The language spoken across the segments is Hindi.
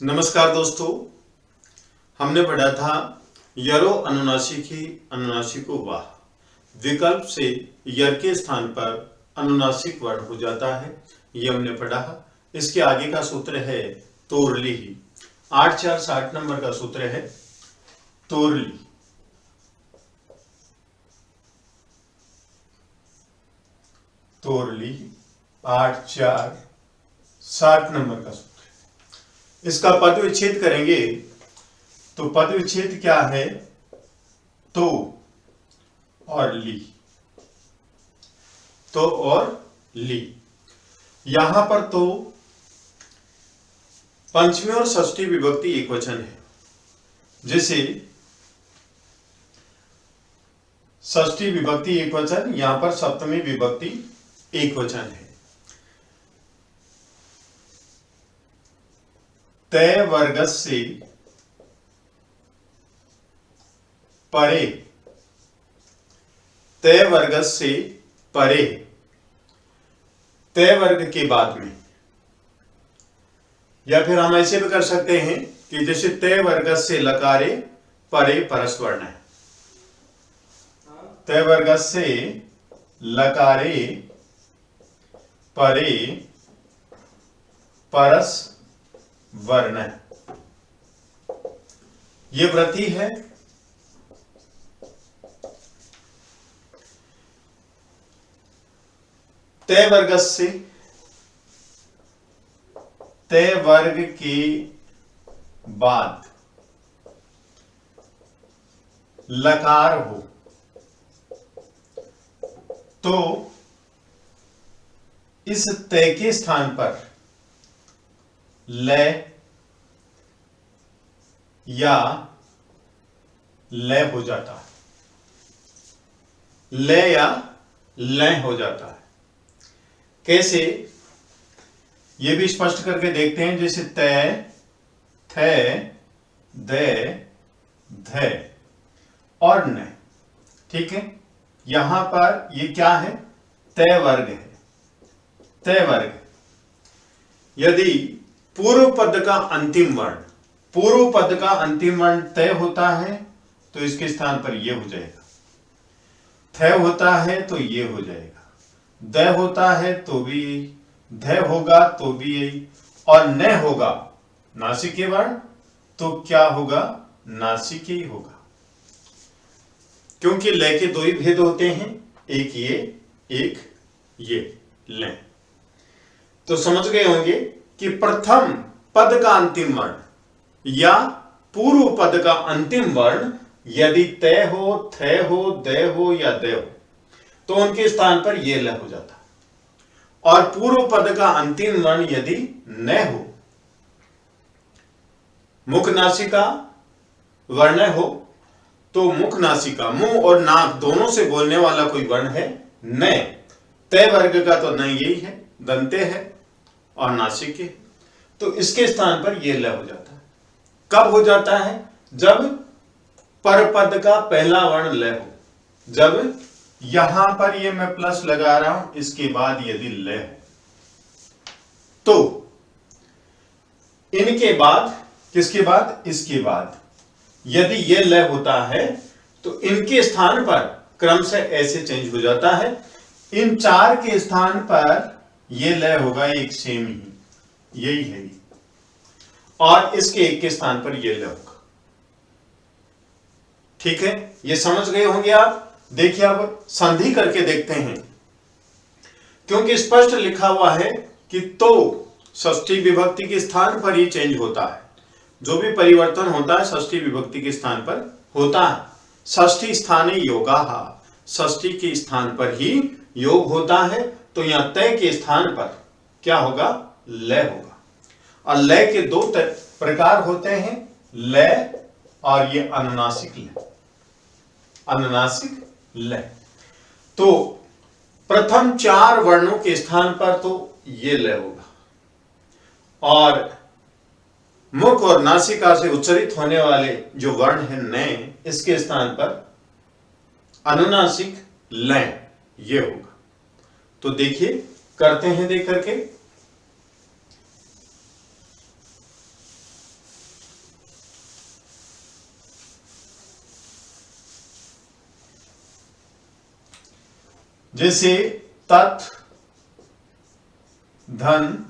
नमस्कार दोस्तों, हमने पढ़ा था यरो अनुनासिकी अनुनासिको वाह विकल्प से यर के स्थान पर अनुनासिक वर्ण हो जाता है। ये हमने पढ़ा। इसके आगे का सूत्र है तोरली ही। 8-4-60 नंबर का सूत्र है तोरली। तोरली 8-4-60 नंबर का सूत्र। इसका पद विच्छेद करेंगे तो पद विच्छेद क्या है? तो और ली, तो और ली। यहां पर तो पंचमी और षष्ठी विभक्ति एक वचन है। जैसे षष्ठी विभक्ति एक वचन, यहां पर सप्तमी विभक्ति एक वचन है। तय वर्गस्य परे, तय वर्गस्य परे, तय वर्ग के बाद में। या फिर हम ऐसे भी कर सकते हैं कि जैसे तय वर्गस्य लकारे परे परस वर्ण है। तय वर्गस्य लकारे परे परस वर्ण, ये वृद्धि है। तय वर्गस्य, तय वर्ग के बाद लकार हो तो इस तय के स्थान पर लय या लय हो जाता है, लय या लय हो जाता है। कैसे, ये भी स्पष्ट करके देखते हैं। जैसे तय, थ, द, ध और न, ठीक है। यहां पर ये क्या है? तय वर्ग है, तय वर्ग। यदि पूर्व पद का अंतिम वर्ण, पूर्व पद का अंतिम वर्ण तय होता है तो इसके स्थान पर ये हो जाएगा। थ होता है तो ये हो जाएगा, द होता है तो भी, ध होगा तो भी यही, और न होगा नासिके वर्ण तो क्या होगा? नासिके ही होगा। क्योंकि लय के दो ही भेद होते हैं, एक ये लय। तो समझ गए होंगे कि प्रथम पद का अंतिम वर्ण या पूर्व पद का अंतिम वर्ण यदि तय हो, थ हो, द हो या द हो तो उनके स्थान पर यह ल हो जाता। और पूर्व पद का अंतिम वर्ण यदि न हो, मुख नासिका वर्ण हो, तो मुख नासिका, मुंह और नाक दोनों से बोलने वाला कोई वर्ण है न, तय वर्ग का तो न यही है, दंते है और नासिके, तो इसके स्थान पर यह ल हो जाता है। कब हो जाता है? जब परपद का पहला वर्ण ल हो। जब यहां पर ये मैं प्लस लगा रहा हूं, इसके बाद यदि ल हो तो इनके बाद, किसके बाद? इसके बाद यदि ये ल होता है तो इनके स्थान पर क्रमशः ऐसे चेंज हो जाता है। इन चार के स्थान पर ये ल होगा एक सेम ही, यही है, और इसके एक के स्थान पर ये ल होगा। ठीक है, ये समझ गए होंगे आप। देखिए अब संधि करके देखते हैं, क्योंकि स्पष्ट लिखा हुआ है कि तो षष्ठी विभक्ति के स्थान पर ही चेंज होता है। जो भी परिवर्तन होता है षष्ठी विभक्ति के स्थान पर होता है। षष्ठी स्थाने योगाः, षष्ठी के स्थान पर ही योग होता है। तो यहां तय के स्थान पर क्या होगा? लय होगा। और लय के दो प्रकार होते हैं, लय और ये अनुनासिक लय, अनुनासिक लय। तो प्रथम चार वर्णों के स्थान पर तो ये लय होगा, और मुख और नासिका से उच्चारित होने वाले जो वर्ण है न, इसके स्थान पर अनुनासिक लय ये होगा। तो देखिए, करते हैं देख करके। जैसे तत्, धन,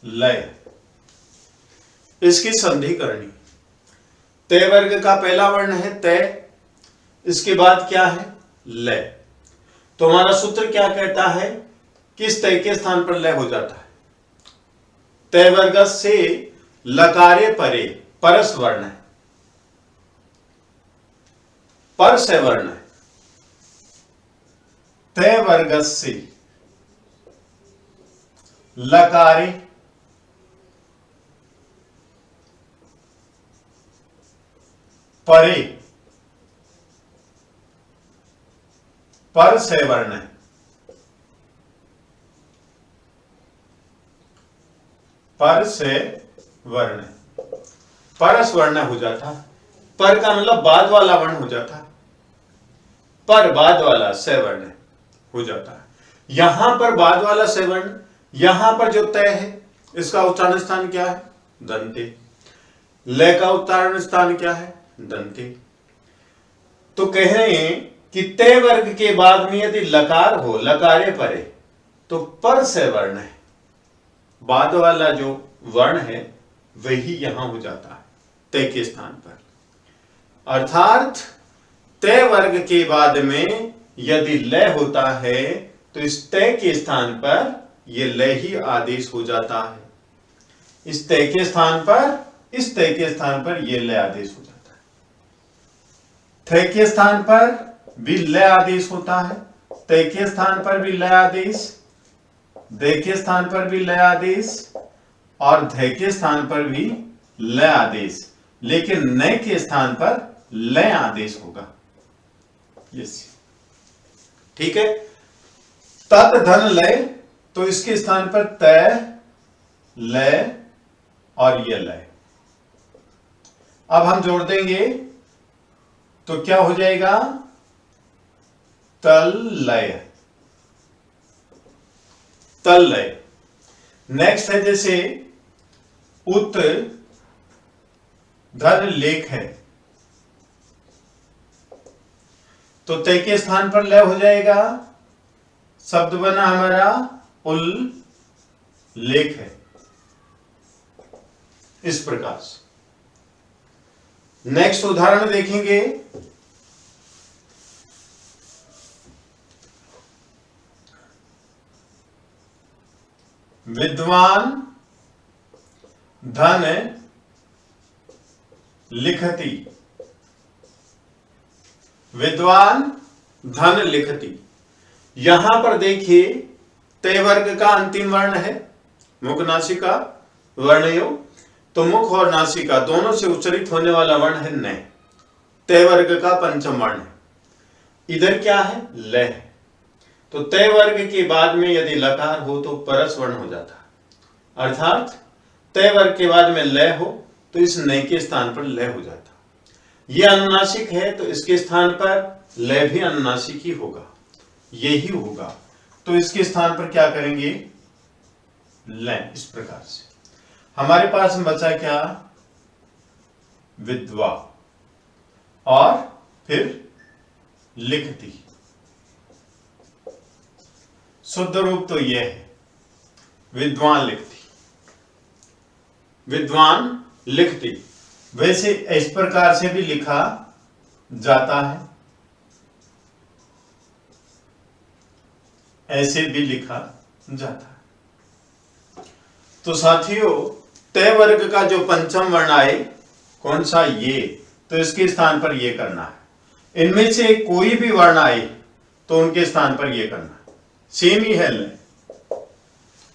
लय, इसकी संधि करनी। तय वर्ग का पहला वर्ण है तय, इसके बाद क्या है लय। तो हमारा सूत्र क्या कहता है, किस तय के स्थान पर लय हो जाता है। तय वर्ग से लकारे परे, परस वर्ण है, परस वर्ण है। तय वर्ग से लकारे परे, परस वर्ण है। परस वर्ण, परस वर्ण हो जाता। पर का मतलब बाद वाला वर्ण हो जाता, पर बाद वाला से वर्ण हो जाता है। यहां पर बाद वाला से वर्ण, यहां पर जो तय है इसका उच्चारण स्थान क्या है दंते, लय का उच्चारण स्थान क्या है दंते। तो कह रहे हैं कि तय वर्ग के बाद में यदि लकार हो, लकारे परे, तो पर से वर्ण है, बाद वाला जो वर्ण है वही यहां हो जाता है तय के स्थान पर। अर्थात तय वर्ग के बाद में यदि लय होता है तो इस तय के स्थान पर यह लय ही आदेश हो जाता है। इस तय के स्थान पर, इस तय के स्थान पर यह लय आदेश हो जाता है। तय के स्थान पर भी लय आदेश होता है, तय के स्थान पर भी लय आदेश, दय के स्थान पर भी लय आदेश और धय के स्थान पर भी लय आदेश, लेकिन नय के स्थान पर लय आदेश होगा। यस, ठीक है। तत्, धन, लय, तो इसके स्थान पर तय, लय और ये लय। अब हम जोड़ देंगे तो क्या हो जाएगा तल लय, तल लय। नेक्स्ट है जैसे उत, धन, लेख है, तो तय के स्थान पर लय हो जाएगा, शब्द बना हमारा उल लेख है, इस प्रकार से। नेक्स्ट उदाहरण देखेंगे, विद्वान, धन, लिखती, विद्वान, धन, लिखती। यहां पर देखिए तय वर्ग का अंतिम वर्ण है मुख, नासिका, वर्णयो, तो मुख और नासिका दोनों से उच्चरित होने वाला वर्ण है न। तय वर्ग का पंचम वर्ण है। इधर क्या है लय है, तो तय वर्ग के बाद में यदि लकार हो तो परस वर्ण हो जाता है। अर्थात तय वर्ग के बाद में लय हो तो इस नय के स्थान पर लय हो जाता। यह अनुनासिक है तो इसके स्थान पर लय भी अनुनासिक ही होगा, यही होगा। तो इसके स्थान पर क्या करेंगे लय। इस प्रकार से हमारे पास बचा क्या विद्वा और फिर लिखती। शुद्ध रूप तो यह है विद्वान लिखती, विद्वान लिखती। वैसे इस प्रकार से भी लिखा जाता है, ऐसे भी लिखा जाता है। तो साथियों तय वर्ग का जो पंचम वर्ण आए कौन सा ये, तो इसके स्थान पर ये करना है। इनमें से कोई भी वर्ण आए तो उनके स्थान पर ये करना है, सेम ही है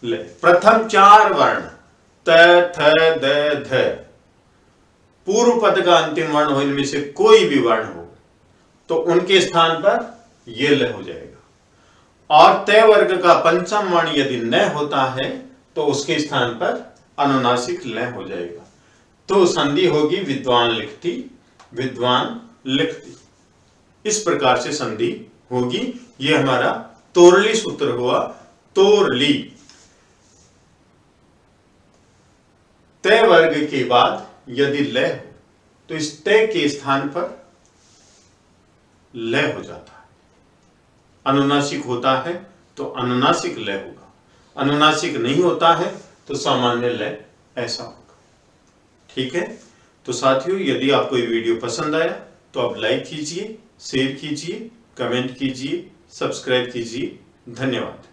ले। प्रथम चार वर्ण त, थ, द, ध, पूर्व पद का अंतिम वर्ण हो, इनमें से कोई भी वर्ण हो तो उनके स्थान पर ये ल हो जाएगा। और तय वर्ग का पंचम वर्ण यदि न होता है तो उसके स्थान पर अनुनासिक ल हो जाएगा। तो संधि होगी विद्वान लिखती, विद्वान लिखती। इस प्रकार से संधि होगी। यह हमारा तोरली सूत्र हुआ, तोरली। तय वर्ग के बाद यदि लय हो तो इस तय के स्थान पर लय हो जाता है, अनुनासिक होता है तो अनुनासिक लय होगा, अनुनासिक नहीं होता है तो सामान्य लय ऐसा होगा। ठीक है, तो साथियों यदि आपको ये वीडियो पसंद आया तो आप लाइक कीजिए, शेयर कीजिए, कमेंट कीजिए, सब्सक्राइब कीजिए। धन्यवाद।